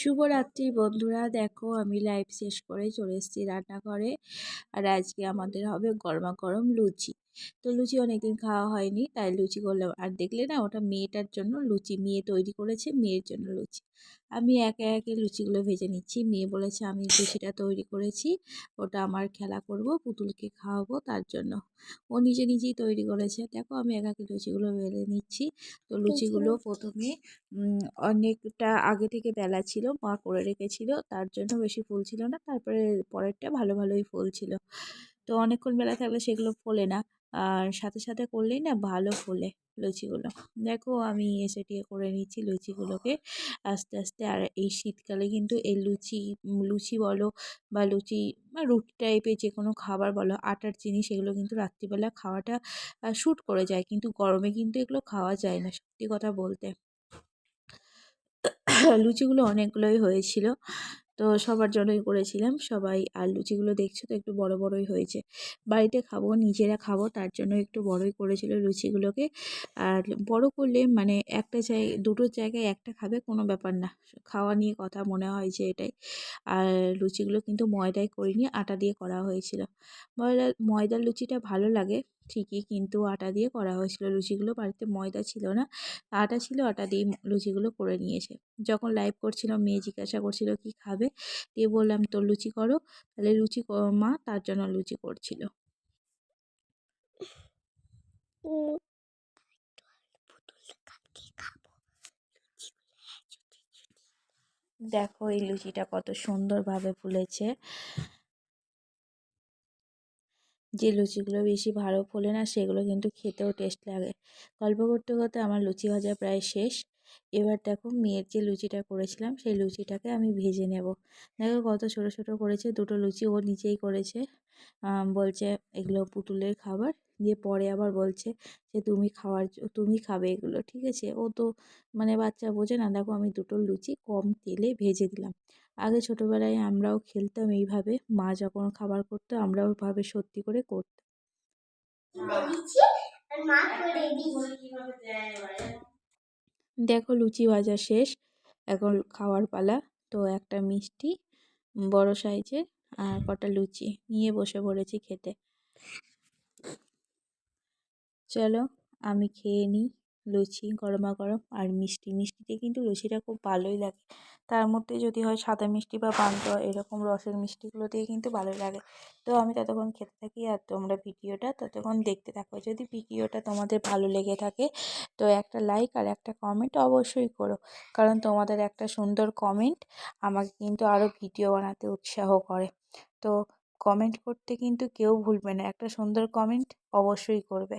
শুভরাত্রি বন্ধুরা, দেখো আমি লাইভ শেষ করে চলে এসেছি রান্নাঘরে। আর আজকে আমাদের হবে গরমা গরম লুচি। তো লুচি অনেকদিন খাওয়া হয়নি, তাই লুচি করলাম। আর দেখলে না, ওটা মেয়েটার জন্য লুচি, মেয়ে তৈরি করেছে মেয়ের জন্য লুচি। আমি একে একে লুচিগুলো ভেজে নিচ্ছি। মেয়ে বলেছে আমি লুচিটা তৈরি করেছি, ওটা আমার খেলা করব, পুতুলকে খাওয়াবো, তার জন্য ও নিজে নিজেই তৈরি করেছে। দেখো আমি একে একে লুচিগুলো বেলে নিচ্ছি। তো লুচিগুলো প্রথমে অনেকটা আগে থেকে বেলা ছিল, মা করে রেখেছিল, তার জন্য বেশি ফুলছিল না। তারপরে পরেরটা ভালো ভালোই ফুলছিল। তো অনেকক্ষণ বেলা থাকলে সেগুলো ফোলে না, আর সাথে সাথে করলেই না ভালো ফোলে লুচিগুলো। দেখো আমি এসে করে নিচ্ছি লুচিগুলোকে আস্তে আস্তে। আর এই শীতকালে কিন্তু এই লুচি লুচি বলো বা লুচি বা রুটি টাইপের যে কোনো খাবার বলো, আটার জিনিস, এগুলো কিন্তু রাত্রিবেলা খাওয়াটা শ্যুট করে যায়, কিন্তু গরমে কিন্তু এগুলো খাওয়া যায় না, সত্যি কথা বলতে। লুচিগুলো অনেকগুলোই হয়েছিল, তো সবার জন্যই করেছিলাম সবাই। আর লুচিগুলো দেখছো তো একটু বড় বড়ই হয়েছে, বাড়িতে খাবো, নিজেরা খাবো, তার জন্য একটু বড়ই করেছিল লুচিগুলোকে। আর বড় করলে মানে একটা দুটোর জায়গায় একটা খাবে, কোনো ব্যাপার না, খাওয়া নিয়ে কথা মনে হয় যে এটাই। আর লুচিগুলো কিন্তু ময়দায় করিনি, আটা দিয়ে করা হয়েছিল। ময়দার লুচিটা ভালো লাগে ঠিকই, কিন্তু আটা দিয়ে করা হয়েছিল লুচিগুলো। বাড়িতে ময়দা ছিল না, আটা ছিল, আটা দিয়ে লুচিগুলো করে নিয়েছে। যখন লাইভ করছিলাম মেয়ে জিজ্ঞাসা করছিল কি খাবে, দিয়ে বললাম তো লুচি করো, তাহলে মা তার জন্য লুচি করছিল। দেখো এই লুচিটা কত সুন্দরভাবে ফুলেছে। যে লুচিগুলো বেশি ভালো ফোলে না, সেগুলো কিন্তু খেতেও টেস্ট লাগে। গল্প করতে করতে আমার লুচি ভাজা প্রায় শেষ। এবার দেখো মেয়ের যে লুচিটা করেছিলাম, সেই লুচিটাকে আমি ভেজে নেব। দেখো কত ছোট ছোট করেছে, দুটো লুচি ও নিজেই করেছে। বলছে এগুলো পুতুলের খাবার, দিয়ে পরে আবার বলছে যে তুমি খাবে এগুলো, ঠিক আছে। ও তো মানে বাচ্চা বোঝে না। দেখো আমি দুটো লুচি কম তেলে ভেজে দিলাম। আগে ছোটবেলায় আমরাও খেলতাম এইভাবে, মা যখন খাবার করতো আমরাও ভাবে সত্যি করে করতাম। দেখো লুচি ভাজা শেষ, এখন খাওয়ার পালা। তো একটা মিষ্টি বড় সাইজের আর কটা লুচি নিয়ে বসে পড়েছি খেতে। চলো আমি খেয়ে নিই লুচি গরমা গরম আর মিষ্টিতে কিন্তু লুচিটা খুব ভালোই লাগে। তার মধ্যে যদি হয় সাদা মিষ্টি বা পান্তুয়া, এরকম রসের মিষ্টিগুলো দিয়ে কিন্তু ভালোই লাগে। তো আমি ততক্ষণ খেতে থাকি আর তোমরা ভিডিওটা ততক্ষণ দেখতে থাকো। যদি ভিডিওটা তোমাদের ভালো লেগে থাকে তো একটা লাইক আর একটা কমেন্ট অবশ্যই করো, কারণ তোমাদের একটা সুন্দর কমেন্ট আমাকে কিন্তু আরও ভিডিও বানাতে উৎসাহ করে। তো কমেন্ট করতে কিন্তু কেউ ভুলবে না, একটা সুন্দর কমেন্ট অবশ্যই করবে।